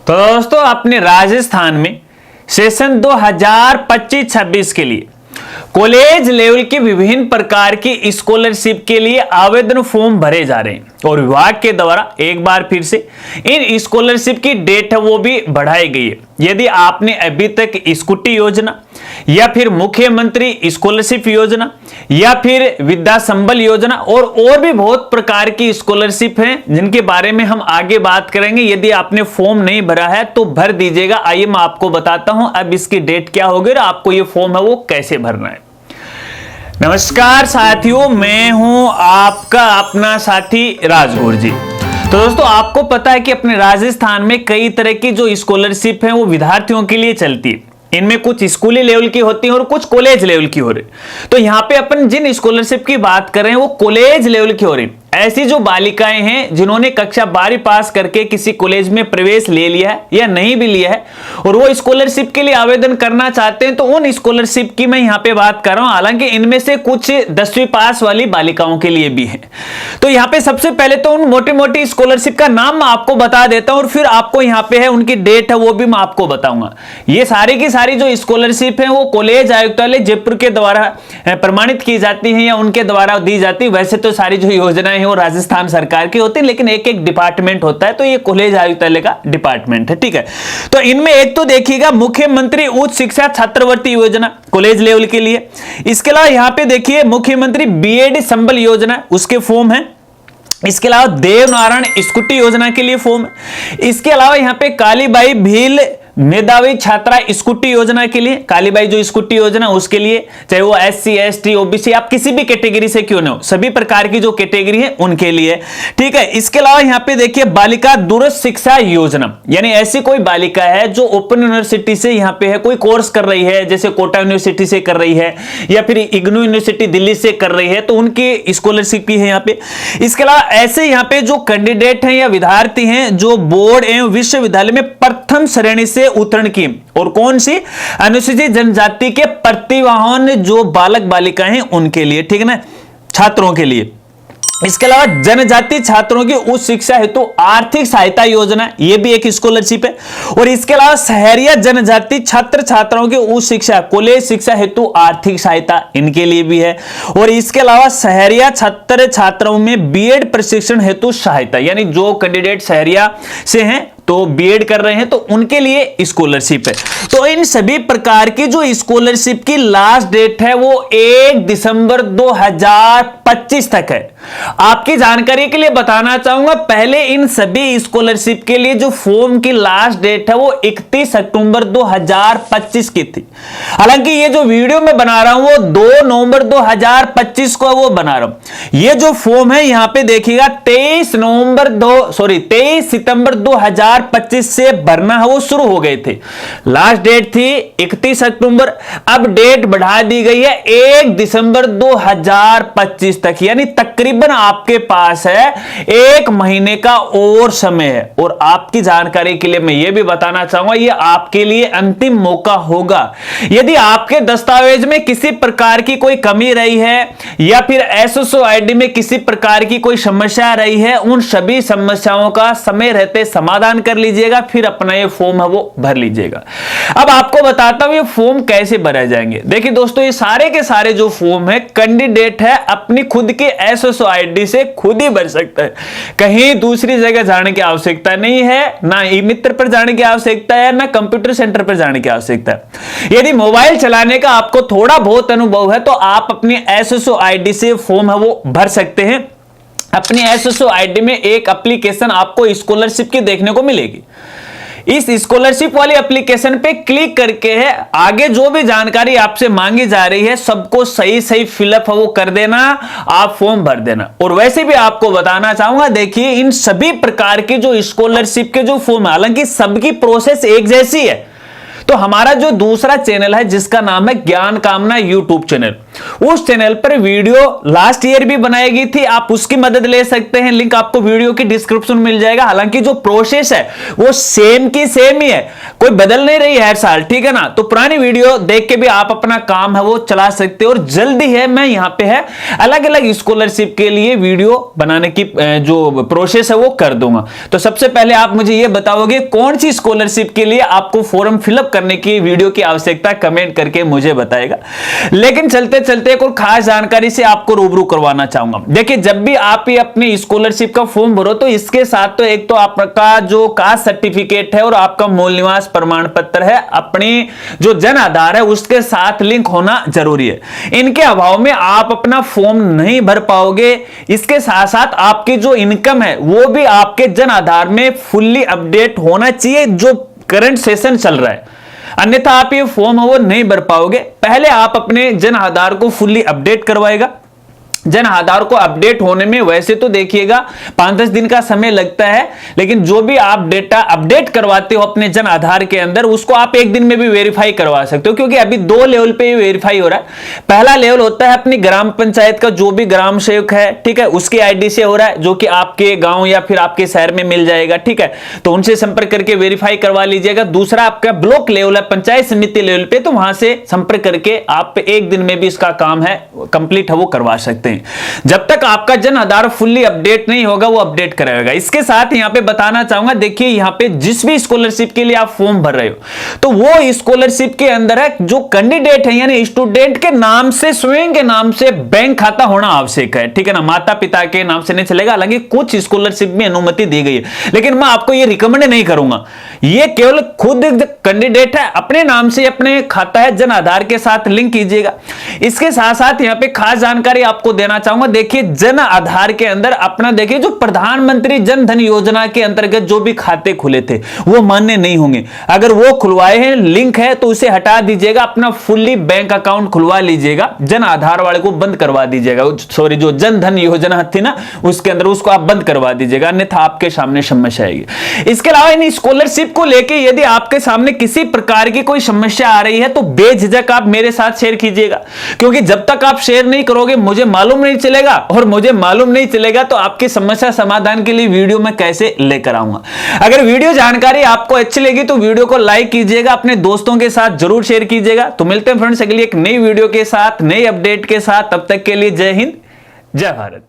तो दोस्तों अपने राजस्थान में सेशन 2025-26 के लिए कॉलेज लेवल की विभिन्न प्रकार की स्कॉलरशिप के लिए आवेदन फॉर्म भरे जा रहे हैं और विभाग के द्वारा एक बार फिर से इन स्कॉलरशिप की डेट है वो भी बढ़ाई गई है। यदि आपने अभी तक स्कूटी योजना या फिर मुख्यमंत्री स्कॉलरशिप योजना या फिर विद्या संबल योजना और भी बहुत प्रकार की स्कॉलरशिप हैं जिनके बारे में हम आगे बात करेंगे। यदि आपने फॉर्म नहीं भरा है तो भर दीजिएगा। आइए मैं आपको बताता हूं अब इसकी डेट क्या होगी और आपको ये फॉर्म है वो कैसे भरना है। नमस्कार साथियों, मैं हूं आपका अपना साथी राजगौर जी। तो दोस्तों आपको पता है कि अपने राजस्थान में कई तरह की जो स्कॉलरशिप है वो विद्यार्थियों के लिए चलती है। इनमें कुछ स्कूली लेवल की होती है और कुछ कॉलेज लेवल की हो रही। तो यहाँ पे अपन जिन स्कॉलरशिप की बात कर रहे हैं वो कॉलेज लेवल की हो रही। ऐसी जो बालिकाएं हैं जिन्होंने कक्षा 12 पास करके किसी कॉलेज में प्रवेश ले लिया है या नहीं भी लिया है और वो स्कॉलरशिप के लिए आवेदन करना चाहते हैं, तो उन स्कॉलरशिप की मैं यहाँ पे बात कर रहा हूं। हालांकि इनमें से कुछ 10वीं पास वाली बालिकाओं के लिए भी है। तो यहाँ पे सबसे पहले तो उन मोटी मोटी स्कॉलरशिप का नाम मैं आपको बता देता हूं और फिर आपको यहाँ पे है उनकी डेट है वो भी मैं आपको बताऊंगा। ये सारी की सारी जो स्कॉलरशिप है वो कॉलेज आयुक्तालय जयपुर के द्वारा प्रमाणित की जाती है या उनके द्वारा दी जाती है। वैसे तो सारी जो योजनाएं वो राजस्थान सरकार की होती है, लेकिन एक एक डिपार्टमेंट होता है, तो ये कॉलेज आयुक्तालय का डिपार्टमेंट है। ठीक है, तो इनमें एक तो देखिएगा मुख्यमंत्री उच्च शिक्षा छात्रवृत्ति योजना कॉलेज लेवल के लिए। इसके अलावा यहां पे देखिए मुख्यमंत्री बीएड संबल योजना उसके फॉर्म है। इसके अलावा देवनारायण स्कूटी योजना के लिए फॉर्म है। इसके अलावा यहां पे कालीबाई भील मेधावी छात्रा स्कूटी योजना के लिए, कालीबाई जो स्कूटी योजना उसके लिए, चाहे वो SC ST OBC आप किसी भी कैटेगरी से क्यों ना हो, सभी प्रकार की जो कैटेगरी है उनके लिए। ठीक है, इसके अलावा यहाँ पे देखिए बालिका दूरस्थ शिक्षा योजना, यानी ऐसी कोई बालिका है जो ओपन यूनिवर्सिटी से यहाँ पे है कोई कोर्स कर रही है, जैसे कोटा यूनिवर्सिटी से कर रही है या फिर इग्नू यूनिवर्सिटी दिल्ली से कर रही है, तो उनकी स्कॉलरशिप भी है यहाँ पे। इसके अलावा ऐसे यहाँ पे जो कैंडिडेट हैं या विद्यार्थी हैं जो बोर्ड एवं विश्वविद्यालय में प्रथम श्रेणी से उत्तीर्ण की, और कौन सी अनुसूचित जनजाति के प्रतिभावान जो बालक बालिकाएं हैं उनके लिए, ठीक है ना, छात्रों के लिए। इसके अलावा जनजाति छात्रों की उच्च शिक्षा हेतु आर्थिक सहायता योजना, यह भी एक स्कॉलरशिप है। और इसके अलावा शहरिया जनजाति छात्र छात्राओं की उच्च शिक्षा कॉलेज शिक्षा हेतु आर्थिक सहायता इनके लिए भी है। और इसके अलावा शहरिया छात्र छात्राओं में बीएड प्रशिक्षण हेतु सहायता, यानी जो कैंडिडेट शहरिया से हैं तो बीएड कर रहे हैं तो उनके लिए स्कॉलरशिप है। तो इन सभी प्रकार की जो स्कॉलरशिप की लास्ट डेट है वो 1 दिसंबर 2025 तक है। आपकी जानकारी के लिए बताना चाहूंगा, पहले इन सभी स्कॉलरशिप के लिए जो फॉर्म की लास्ट डेट है वो 31 अक्टूबर 2025 की थी। हालांकि ये जो वीडियो मैं बना रहा हूं वो 2 नवंबर 2025 को वो बना रहा हूं। ये जो फॉर्म है यहां पे देखिएगा 23 सितंबर 2025 से भरना है वो शुरू हो गए थे। लास्ट डेट थी 31 अक्टूबर, अब डेट बढ़ा दी गई है 1 दिसंबर 2025 तक, यानी तकरीबन आपके पास है 1 महीने का और समय है। और आपकी जानकारी के लिए मैं ये भी बताना चाहूंगा ये आपके लिए अंतिम मौका होगा। यदि आपके दस्तावेज में किसी प्रकार की कोई कमी रही है या फिर SSO ID में किसी प्रकार की कोई समस्या रही है, उन सभी समस्याओं का समय रहते समाधान कर लीजिएगा, फिर अपना ये फॉर्म है वो भर लीजिएगा। अब आपको बताता हूं ये फॉर्म कैसे भरे जाएंगे। देखिए दोस्तों ये सारे के सारे जो फॉर्म है कैंडिडेट है अपनी खुद के SSO ID से खुद ही भर सकता है। कहीं दूसरी जगह जाने की आवश्यकता नहीं है, ना ई मित्र पर जाने की आवश्यकता है, ना कंप्यूटर सेंटर पर जाने की आवश्यकता है। यदि मोबाइल चलाने का आपको थोड़ा बहुत अनुभव है तो आप अपनी SSO ID से फॉर्म है वो भर सकते हैं। अपनी SSO ID में एक एप्लीकेशन आपको स्कॉलरशिप की देखने को मिलेगी। इस स्कॉलरशिप वाली एप्लीकेशन पे क्लिक करके है आगे जो भी जानकारी आपसे मांगी जा रही है सबको सही सही फिलअप वो कर देना, आप फॉर्म भर देना। और वैसे भी आपको बताना चाहूंगा, देखिए इन सभी प्रकार की जो स्कॉलरशिप के जो फॉर्म, हालांकि सबकी प्रोसेस एक जैसी है। तो हमारा जो दूसरा चैनल है जिसका नाम है ज्ञान कामना यूट्यूब चैनल, उस चैनल पर वीडियो लास्ट ईयर भी बनाई गई थी, आप उसकी मदद ले सकते हैं, लिंक आपको वीडियो की डिस्क्रिप्शन में मिल जाएगा। हालांकि जो प्रोसेस है वो सेम की सेम ही है, कोई बदल नहीं रही है हर साल, ठीक है ना। तो पुरानी वीडियो देख के भी आप अपना काम है वो चला सकते हो। और जल्दी है मैं यहां पे है अलग अलग स्कॉलरशिप के लिए वीडियो बनाने की जो प्रोसेस है वो कर दूंगा। तो सबसे पहले आप मुझे ये बताओगे कौन सी स्कॉलरशिप के लिए आपको फॉर्म फिलअप करने की वीडियो की आवश्यकता, कमेंट करके मुझे बताएगा। लेकिन चलते चलते एक और खास जानकारी से आपको रूबरू करवाना चाहूंगा। देखिए, जब भी आप ये अपनी स्कॉलरशिप का फॉर्म भरो तो इसके साथ तो एक तो आपका जो कास्ट सर्टिफिकेट है और आपका मूल निवास प्रमाण पत्र है, अपनी जो जन आधार है उसके साथ लिंक होना जरूरी है। इनके अभाव में आप अपना फॉर्म नहीं भर पाओगे। इसके साथ साथ आपकी जो इनकम है वो भी आपके जन आधार में फुल्ली अपडेट होना चाहिए, जो करंट सेशन चल रहा है, अन्यथा आप ये फॉर्म वो नहीं भर पाओगे। पहले आप अपने जन आधार को फुल्ली अपडेट करवाएगा। जन आधार को अपडेट होने में वैसे तो देखिएगा 5-10 दिन का समय लगता है, लेकिन जो भी आप डेटा अपडेट करवाते हो अपने जन आधार के अंदर उसको आप एक दिन में भी वेरीफाई करवा सकते हो, क्योंकि अभी 2 लेवल पे वेरीफाई हो रहा है। पहला लेवल होता है अपनी ग्राम पंचायत का, जो भी ग्राम सेवक है, ठीक है, उसकी आईडी से हो रहा है, जो कि आपके गांव या फिर आपके शहर में मिल जाएगा, ठीक है। तो उनसे संपर्क करके वेरीफाई करवा लीजिएगा। दूसरा आपका ब्लॉक लेवल है, पंचायत समिति लेवल पे, तो वहां से संपर्क करके आप एक दिन में भी इसका काम है कंप्लीट है वो करवा सकते हैं। जब तक आपका जन आधार फुल्ली अपडेट नहीं होगा वो अपडेट कराएगा। इसके साथ यहां पे बताना चाहूंगा, देखिए यहां पे जिस भी स्कॉलरशिप के लिए आप फॉर्म भर रहे हो तो वो स्कॉलरशिप के अंदर है जो कैंडिडेट है यानी स्टूडेंट के नाम से, स्वयं के नाम से बैंक खाता होना आवश्यक है, ठीक है ना। माता पिता के नाम से नहीं चलेगा, हालांकि कुछ स्कॉलरशिप में अनुमति दी गई है, लेकिन मैं आपको ये रिकमेंड नहीं करूंगा। ये केवल खुद कैंडिडेट है अपने नाम से अपने खाता है जन आधार के साथ लिंक कीजिएगा। इसके साथ साथ यहां पे खास जानकारी आपको देना चाहूंगा, देखिए जन आधार के अंदर अपना देखिए जो प्रधानमंत्री जन धन योजना के अंतर्गत जो भी खाते खुले थे वो मान्य नहीं होंगे। अगर वो खुलवाए हैं, लिंक है, तो उसे हटा दीजिएगा, अपना फुल्ली बैंक अकाउंट खुलवा लीजिएगा। जन आधार वाले को बंद करवा दीजिएगा, सॉरी जो जन धन योजना थी ना उसके अंदर उसको आप बंद करवा दीजिएगा, अन्यथा आपके सामने समस्या आएगी। इसके अलावा इन स्कॉलरशिप को लेकर यदि आपके सामने किसी प्रकार की कोई समस्या आ रही है तो बेझिझक आप मेरे साथ शेयर कीजिएगा, क्योंकि जब तक आप शेयर नहीं करोगे मुझे मालूम नहीं चलेगा, और मुझे मालूम नहीं चलेगा तो आपकी समस्या समाधान के लिए वीडियो में कैसे लेकर आऊंगा। अगर वीडियो जानकारी आपको अच्छी लगी तो वीडियो को लाइक कीजिएगा, अपने दोस्तों के साथ जरूर शेयर कीजिएगा। तो मिलते हैं फ्रेंड्स अगली एक नई वीडियो के साथ, नई अपडेट के साथ, तब तक के लिए जय हिंद, जय भारत।